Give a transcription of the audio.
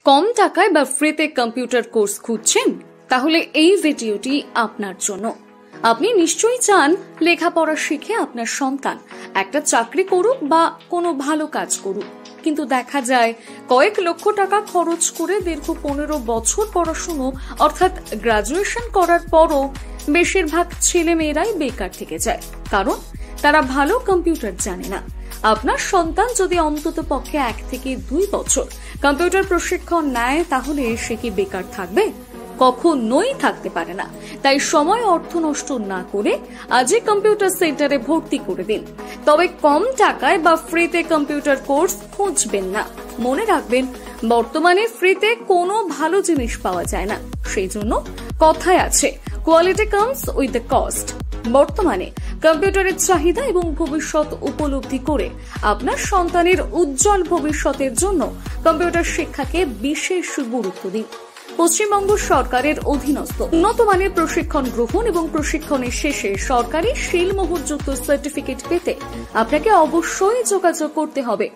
কম টাকায় বা ফ্রিতে কম্পিউটার কোর্স খুঁজছেন? তাহলে এই ভিডিওটি আপনার জন্য। আপনি নিশ্চয়ই চান লেখাপড়া শিখে আপনার সন্তান একটা চাকরি করুক বা কোনো ভালো কাজ করুক, কিন্তু দেখা যায় কয়েক লক্ষ টাকা খরচ করে দীর্ঘ 15 বছর পড়াশুনো অর্থাৎ গ্রাজুয়েশন করার পরও বেশিরভাগ ছেলে মেয়েরাই বেকার থেকে যায়, কারণ তারা ভালো কম্পিউটার জানে না। আপনার সন্তান যদি অন্তত পক্ষে 1 থেকে 2 বছর কম্পিউটার প্রশিক্ষণ নেয়, তাহলে সে কি বেকার থাকবে? কখনোই থাকতে পারে না। তাই সময় অর্থ নষ্ট না করে আজই কম্পিউটার সেন্টারে ভর্তি করে দিন। তবে কম টাকায় বা ফ্রিতে কম্পিউটার কোর্স খুঁজবেন না। মনে রাখবেন, বর্তমানে ফ্রিতে কোনো ভালো জিনিস পাওয়া যায় না। সেই জন্য কথায় আছে, quality comes with the cost. বর্তমানে কম্পিউটারের চাহিদা এবং ভবিষ্যৎ উপলব্ধি করে আপনার সন্তানের উজ্জ্বল ভবিষ্যতের জন্য কম্পিউটার শিক্ষাকে বিশেষ গুরুত্ব দিন। পশ্চিমবঙ্গ সরকারের অধীনস্থ উন্নত মানের প্রশিক্ষণ গ্রহণ এবং প্রশিক্ষণের শেষে সরকারি শিলমোহরযুক্ত সার্টিফিকেট পেতে আপনাকে অবশ্যই যোগাযোগ করতে হবে।